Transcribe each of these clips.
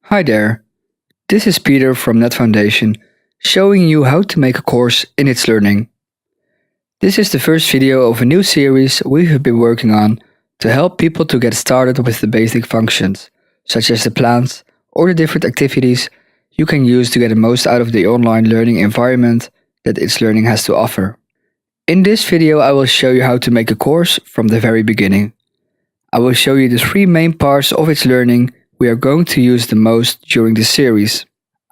Hi there, this is Peter from Net Foundation, showing you how to make a course in Itslearning. This is the first video of a new series we have been working on to help people to get started with the basic functions, such as the plans or the different activities you can use to get the most out of the online learning environment that Itslearning has to offer. In this video I will show you how to make a course from the very beginning. I will show you the three main parts of Itslearning we are going to use the most during this series.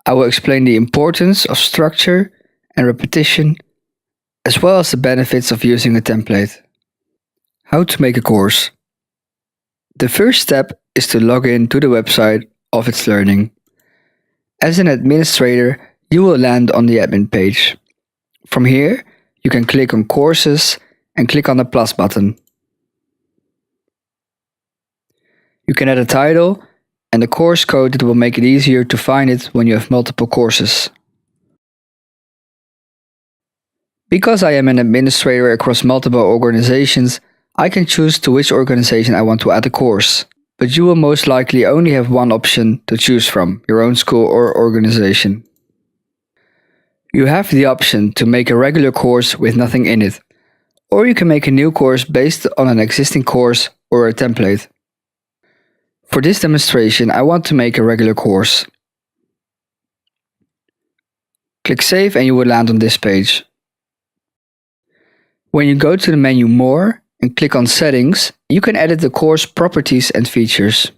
I will explain the importance of structure and repetition, as well as the benefits of using a template. How to make a course. The first step is to log in to the website of Itslearning. As an administrator, you will land on the admin page. From here, you can click on Courses and click on the plus button. You can add a title and a course code that will make it easier to find it when you have multiple courses. Because I am an administrator across multiple organizations, I can choose to which organization I want to add a course, but you will most likely only have one option to choose from, your own school or organization. You have the option to make a regular course with nothing in it, or you can make a new course based on an existing course or a template. For this demonstration, I want to make a regular course. Click Save and you will land on this page. When you go to the menu More and click on Settings, you can edit the course properties and features.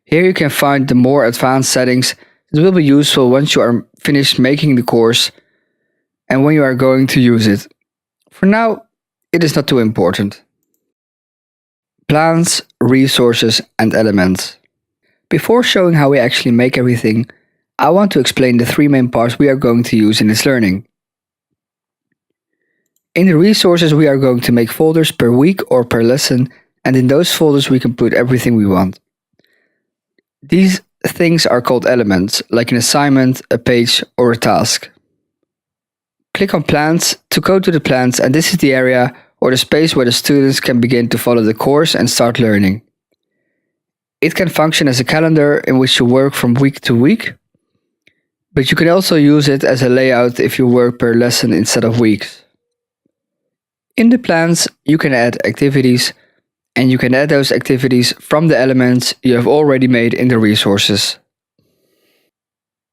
Here you can find the more advanced settings that will be useful once you are finished making the course and when you are going to use it. For now, it is not too important. Plans, resources and elements. Before showing how we actually make everything, I want to explain the three main parts we are going to use in Itslearning. In the resources we are going to make folders per week or per lesson, and in those folders we can put everything we want. These things are called elements, like an assignment, a page or a task. Click on Plans to go to the plans, and this is the area or the space where the students can begin to follow the course and start learning. It can function as a calendar in which you work from week to week, but you can also use it as a layout if you work per lesson instead of weeks. In the plans, you can add activities, and you can add those activities from the elements you have already made in the resources.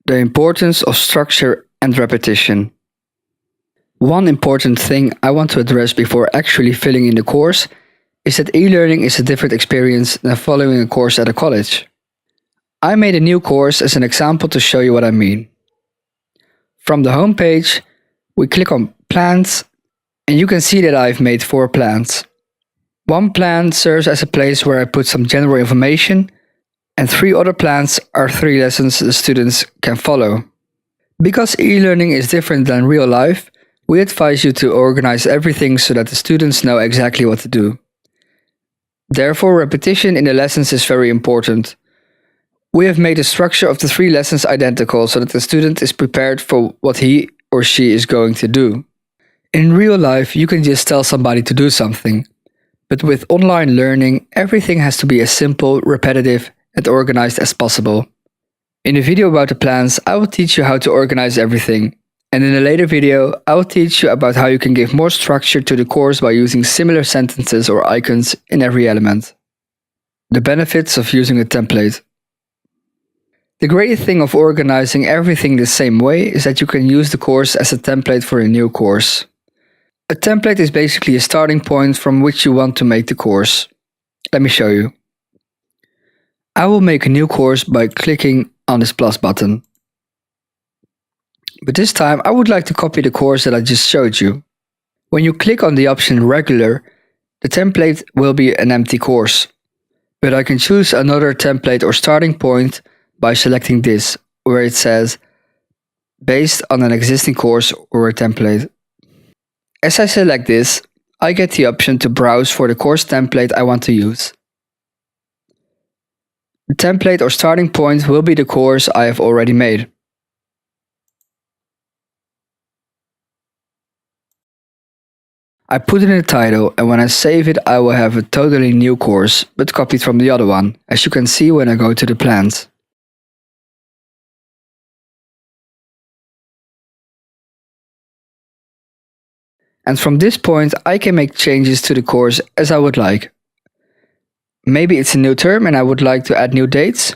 The importance of structure and repetition. One important thing I want to address before actually filling in the course is that e-learning is a different experience than following a course at a college. I made a new course as an example to show you what I mean. From the home page, we click on Plans, and you can see that I've made 4 plans. One plan serves as a place where I put some general information, and 3 other plans are 3 lessons the students can follow. Because e-learning is different than real life, we advise you to organize everything so that the students know exactly what to do. Therefore, repetition in the lessons is very important. We have made the structure of the 3 lessons identical so that the student is prepared for what he or she is going to do. In real life, you can just tell somebody to do something. But with online learning, everything has to be as simple, repetitive, and organized as possible. In the video about the plans, I will teach you how to organize everything. And in a later video, I will teach you about how you can give more structure to the course by using similar sentences or icons in every element. The benefits of using a template. The great thing of organizing everything the same way is that you can use the course as a template for a new course. A template is basically a starting point from which you want to make the course. Let me show you. I will make a new course by clicking on this plus button. But this time I would like to copy the course that I just showed you. When you click on the option Regular, the template will be an empty course. But I can choose another template or starting point by selecting this, where it says based on an existing course or a template. As I select this, I get the option to browse for the course template I want to use. The template or starting point will be the course I have already made. I put in a title, and when I save it I will have a totally new course, but copied from the other one, as you can see when I go to the plans. And from this point I can make changes to the course as I would like. Maybe it's a new term and I would like to add new dates,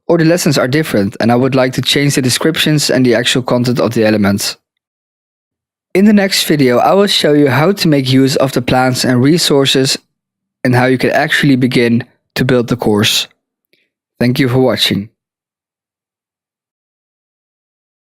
or the lessons are different and I would like to change the descriptions and the actual content of the elements. In the next video I will show you how to make use of the plans and resources and how you can actually begin to build the course. Thank you for watching.